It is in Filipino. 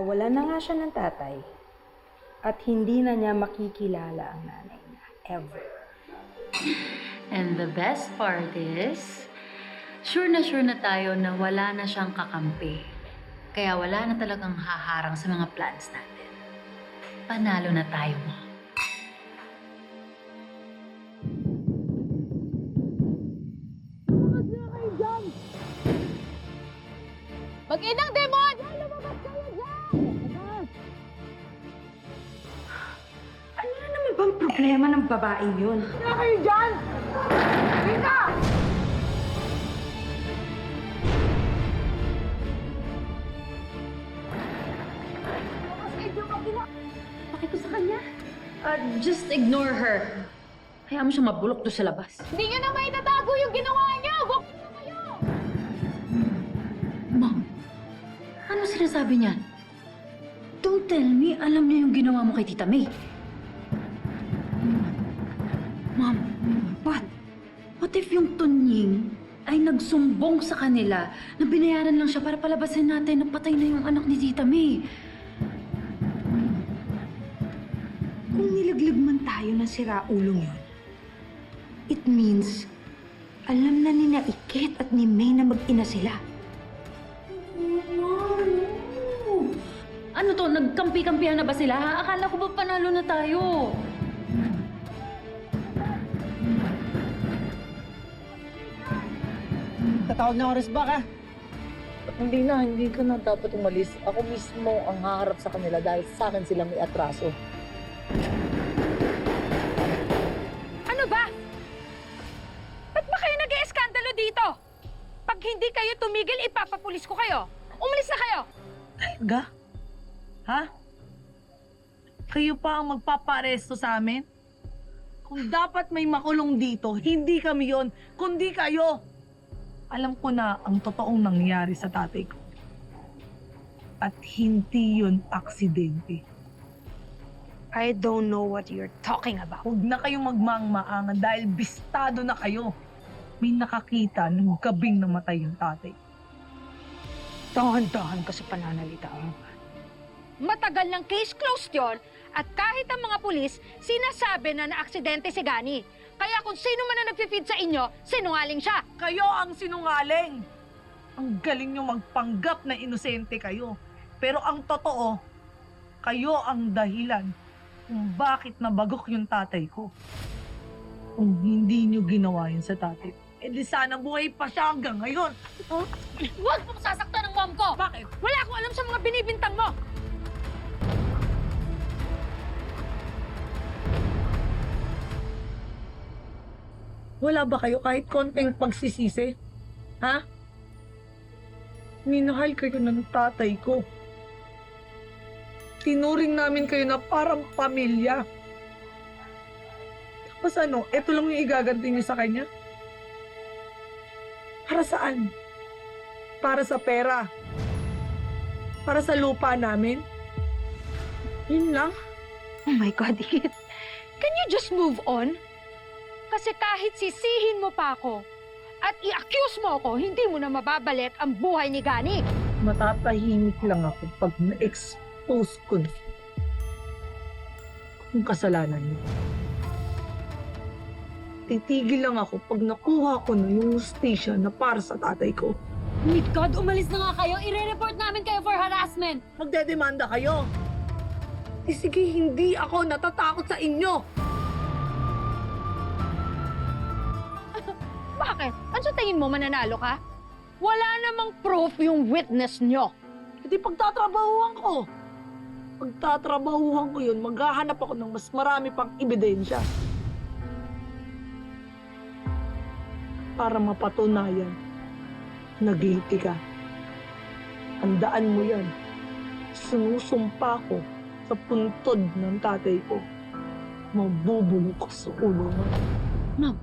Nawala na nga siya ng tatay at hindi na niya makikilala ang nanay niya. Ever. And the best part is, sure na tayo na wala na siyang kakampi. Kaya wala na talagang haharang sa mga plans natin. Panalo na tayo, Mom. Mag-inang demon! Lumabas kayo dyan! Ano na naman bang problema ng babaeng yun? Kaya kayo dyan! Rita! Lumabas kayo dyan, mag-ina! Bakit ko sa kanya? Just ignore her. Hayaan mo siya mabulok doon sa labas. Hindi nyo na may tatago yung ginawa niyo! Buksan na kayo! Mom, ano sinasabi niyan? Don't tell me, alam niya yung ginawa mo kay Tita May. Mom, what? What if yung Tunying ay nagsumbong sa kanila na binayaran lang siya para palabasin natin na patay na yung anak ni Tita May? Kung nilaglag man tayo ng siraulong yun, it means alam na ni Ikit at ni May na mag-ina sila. Ano to, nagkampi-kampihan na ba sila? Ha? Akala ko ba panalo na tayo? Tatawag na oras ba ka? Hindi ka na dapat umalis. Ako mismo ang haharap sa kanila dahil sa akin sila may atraso. Ano ba? Ba't ba kayo nag-e-eskandalo dito? Pag hindi kayo tumigil, ipapapulis ko kayo. Umalis na kayo! Talaga? Ha? Kayo pa ang magpapa-aresto sa amin? Kung dapat may makulong dito, hindi kami yon, kundi kayo. Alam ko na ang totoong nangyari sa tatay ko. At hindi yun aksidente. I don't know what you're talking about. Huwag na kayong magmaang-maangan dahil bistado na kayo. May nakakita ng gabing namatay yung tatay. Dahan-dahan ka sa pananalita mo. Matagal ng case closed yon at kahit ang mga pulis, sinasabi na na-aksidente si Gani. Kaya kung sino man na nagpi-feed sa inyo, sinungaling siya. Kayo ang sinungaling! Ang galing nyo magpanggap na inosente kayo. Pero ang totoo, kayo ang dahilan kung bakit nabagok yung tatay ko. Kung hindi nyo ginawa yun sa tatay ko, di sana buhay pa siya hanggang ngayon. Huwag mong sasaktan ng mom ko! Bakit? Wala akong alam sa mga binibintang mo! Wala ba kayo kahit konting pagsisisi? Ha? Minahal kayo ng tatay ko. Tinuring namin kayo na parang pamilya. Tapos ano, eto lang yung igaganti niyo sa kanya? Para saan? Para sa pera? Para sa lupa namin? Yun lang? Oh my God, Ikit. Can you just move on? Kasi kahit sisihin mo pa ako at i-accuse mo ako, hindi mo na mababalik ang buhay ni Gani. Matatahimik lang ako pag na-expose ko na kung kasalanan niyo. Titigil lang ako pag nakuha ko na yung hustisya na para sa tatay ko. Meet God, umalis na nga kayo. I-report namin kayo for harassment. Magdedemanda kayo. Sige, hindi ako natatakot sa inyo. Bakit? Ano sa tingin mo, mananalo ka? Wala namang proof yung witness nyo. Hindi pagtatrabahuhan ko. Pagtatrabahuhan ko yun, maghahanap ako ng mas marami pang ebidensya. Para mapatunayan na guilty ka. Tandaan mo yan. Sinusumpa ko sa puntod ng tatay ko. Mabubulok ko sa ulo mo. Ma'am,